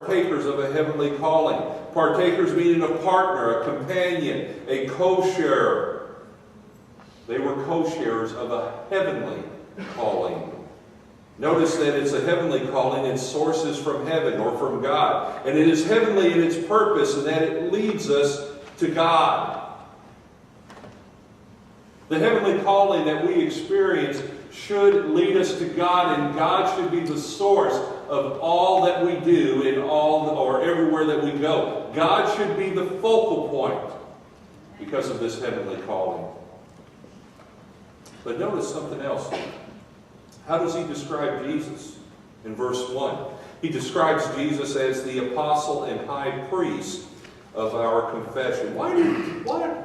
Partakers of a heavenly calling. Partakers meaning a partner, a companion, a co-sharer. They were co-sharers of a heavenly calling. Notice that it's a heavenly calling. Its source is from heaven or from God. And it is heavenly in its purpose, and that it leads us to God. The heavenly calling that we experience should lead us to God, and God should be the source of all that we do in all or everywhere that we go. God should be the focal point because of this heavenly calling. But notice something else. How does he describe Jesus? In verse 1, he describes Jesus as the apostle and high priest of our confession. Why?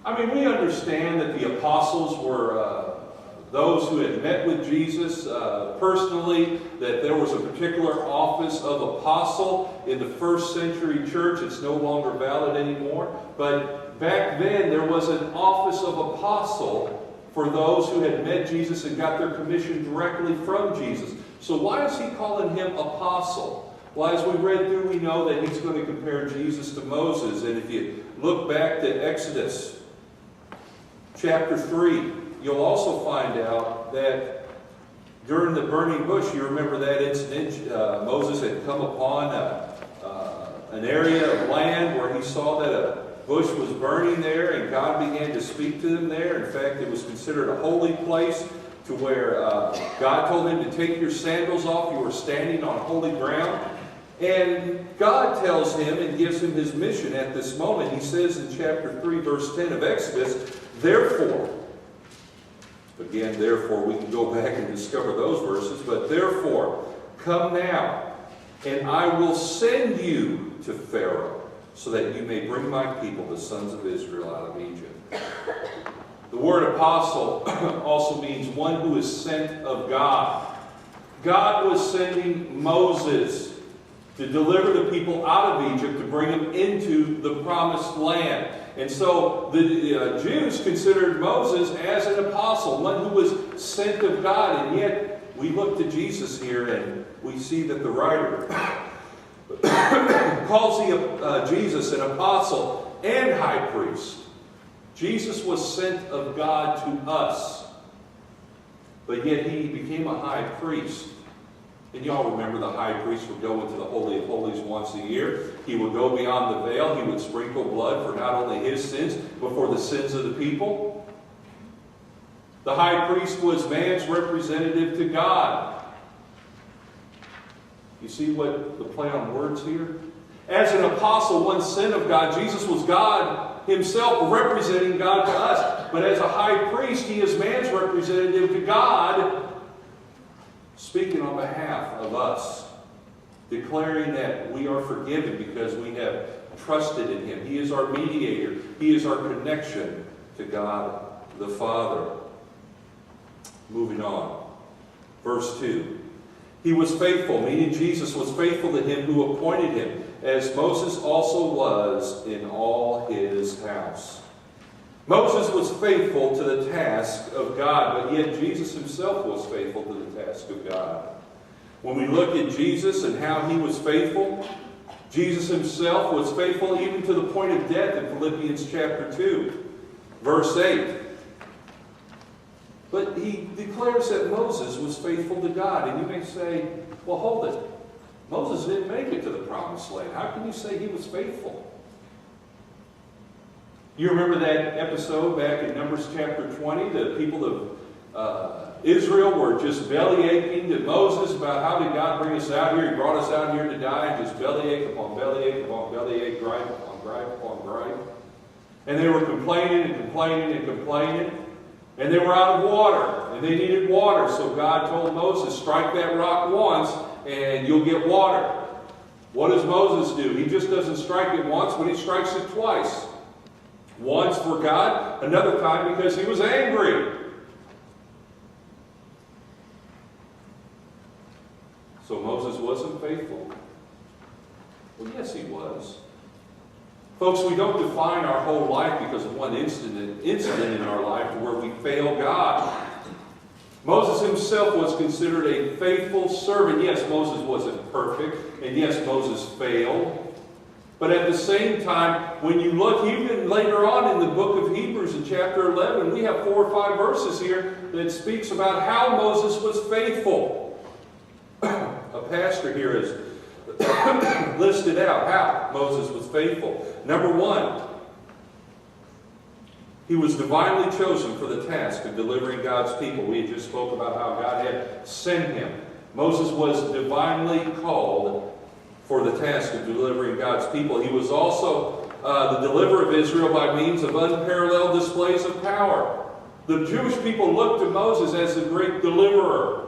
I mean, we understand that the apostles were those who had met with Jesus personally, that there was a particular office of apostle in the first century church. It's no longer valid anymore. But back then, there was an office of apostle for those who had met Jesus and got their commission directly from Jesus. So why is he calling him apostle? Well, as we read through, we know that he's going to compare Jesus to Moses. And if you look back to Exodus chapter 3, you'll also find out that during the burning bush, you remember that incident, Moses had come upon an area of land where he saw that a bush was burning there, and God began to speak to them there. In fact, it was considered a holy place to where God told him to take your sandals off. You were standing on holy ground. And God tells him and gives him his mission at this moment. He says in chapter 3, verse 10 of Exodus, therefore, again, therefore, we can go back and discover those verses, but therefore, come now, and I will send you to Pharaoh, so that you may bring my people, the sons of Israel, out of Egypt. The word apostle also means one who is sent of God. God was sending Moses to deliver the people out of Egypt, to bring them into the promised land. And so the Jews considered Moses as an apostle, one who was sent of God. And yet we look to Jesus here and we see that the writer calls Jesus an apostle and high priest. Jesus was sent of God to us, but yet he became a high priest. And you all remember the high priest would go into the Holy of Holies once a year. He would go beyond the veil. He would sprinkle blood for not only his sins, but for the sins of the people. The high priest was man's representative to God. You see what the play on words here? As an apostle, one sent of God, Jesus was God himself representing God to us. But as a high priest, he is man's representative to God, speaking on behalf of us, declaring that we are forgiven because we have trusted in him. He is our mediator. He is our connection to God the Father. Moving on. Verse 2. He was faithful, meaning Jesus was faithful to him who appointed him, as Moses also was in all his house. Moses was faithful to the task of God, but yet Jesus himself was faithful to the task of God. When we look at Jesus and how he was faithful, Jesus himself was faithful even to the point of death in Philippians chapter 2, verse 8. But he declares that Moses was faithful to God. And you may say, well, hold it. Moses didn't make it to the promised land. How can you say he was faithful? You remember that episode back in Numbers chapter 20? The people of Israel were just bellyaching to Moses about how did God bring us out here? He brought us out here to die, and just bellyache upon bellyache upon bellyache, gripe upon gripe upon gripe. And they were complaining and complaining and complaining. And they were out of water, and they needed water. So God told Moses, strike that rock once, and you'll get water. What does Moses do? He just doesn't strike it once, but he strikes it twice. Once for God, another time because he was angry. So Moses wasn't faithful? Well, yes, he was. Folks, we don't define our whole life because of one incident in our life to where we fail God. Moses himself was considered a faithful servant. Yes, Moses wasn't perfect, and yes, Moses failed. But at the same time, when you look even later on in the book of Hebrews in chapter 11, we have 4 or 5 verses here that speaks about how Moses was faithful. A pastor here has listed out how Moses was faithful. Number 1, he was divinely chosen for the task of delivering God's people. We had just spoke about how God had sent him. Moses was divinely called for the task of delivering God's people. He was also the deliverer of Israel by means of unparalleled displays of power. The Jewish people looked to Moses as the great deliverer.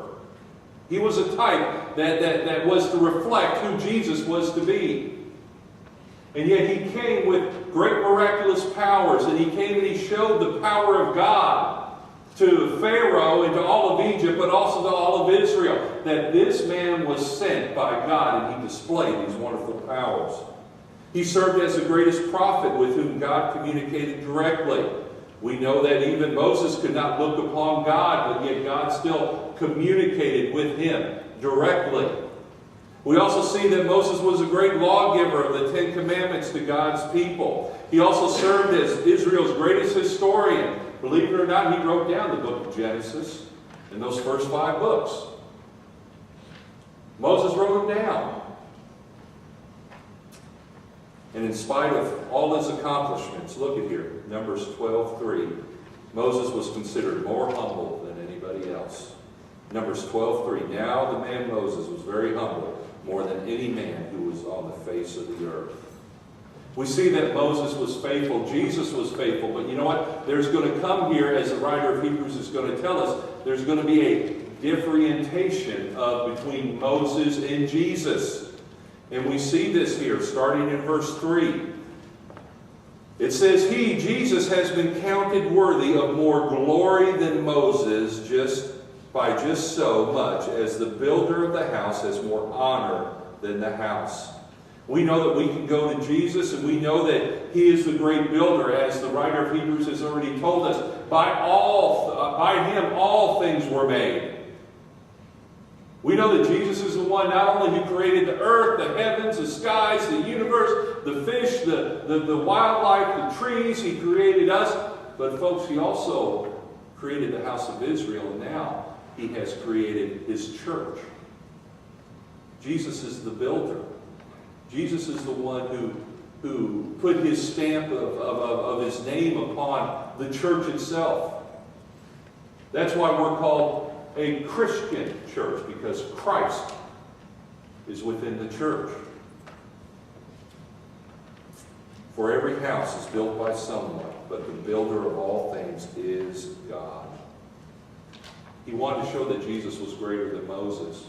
He was a type that was to reflect who Jesus was to be. And yet he came with great miraculous powers, and he came and he showed the power of God to Pharaoh and to all of Egypt, but also to all of Israel, that this man was sent by God, and he displayed these wonderful powers. He served as the greatest prophet with whom God communicated directly. We know that even Moses could not look upon God, but yet God still communicated with him directly. We also see that Moses was a great lawgiver of the 10 Commandments to God's people. He also served as Israel's greatest historian. Believe it or not, he wrote down the book of Genesis in those first 5 books. Moses wrote them down. And in spite of all his accomplishments, look at here, Numbers 12:3, Moses was considered more humble than anybody else. Numbers 12:3, now the man Moses was very humble, more than any man who was on the face of the earth. We see that Moses was faithful, Jesus was faithful, but you know what? There's going to come here, as the writer of Hebrews is going to tell us, there's going to be a differentiation between Moses and Jesus. And we see this here, starting in verse 3. It says, he, Jesus, has been counted worthy of more glory than Moses, by just so much as the builder of the house has more honor than the house. We know that we can go to Jesus, and we know that he is the great builder, as the writer of Hebrews has already told us. By him all things were made. We know that Jesus is the one not only who created the earth, the heavens, the skies, the universe, the fish, the wildlife, the trees. He created us. But folks, he also created the house of Israel, and now he has created his church. Jesus is the builder. Jesus is the one who put his stamp of his name upon the church itself. That's why we're called a Christian church, because Christ is within the church. For every house is built by someone, but the builder of all things is God. He wanted to show that Jesus was greater than Moses.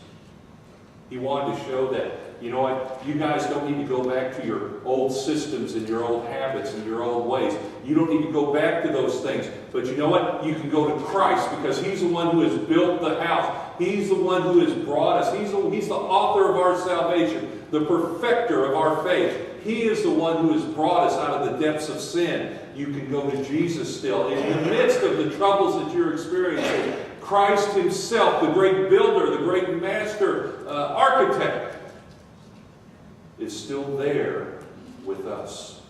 He wanted to show that, you know what, you guys don't need to go back to your old systems and your old habits and your old ways. You don't need to go back to those things. But you know what? You can go to Christ, because he's the one who has built the house. He's the one who has brought us. He's the author of our salvation, the perfecter of our faith. He is the one who has brought us out of the depths of sin. You can go to Jesus still. In the midst of the troubles that you're experiencing, Christ himself, the great builder, the great master, architect, is still there with us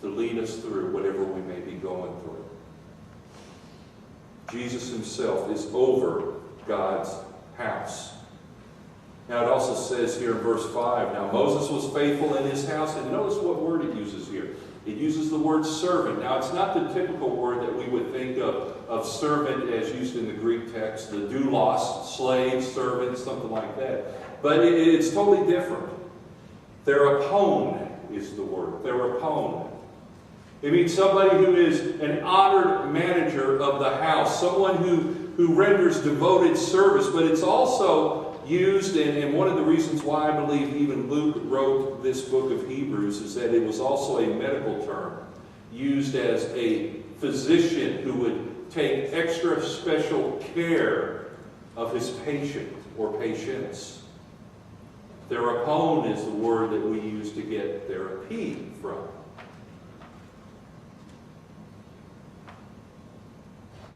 to lead us through whatever we may be going through. Jesus himself is over God's house. Now it also says here in verse 5, now Moses was faithful in his house, and notice what word it uses here. It uses the word servant. Now it's not the typical word that we would think of servant as used in the Greek text, the doulos, slave, servant, something like that. But it's totally different. Therapon is the word. Therapon. It means somebody who is an honored manager of the house, someone who renders devoted service. But it's also used, and one of the reasons why I believe even Luke wrote this book of Hebrews is that it was also a medical term, used as a physician who would take extra special care of his patient or patients. Therapon is the word that we use to get therapy from.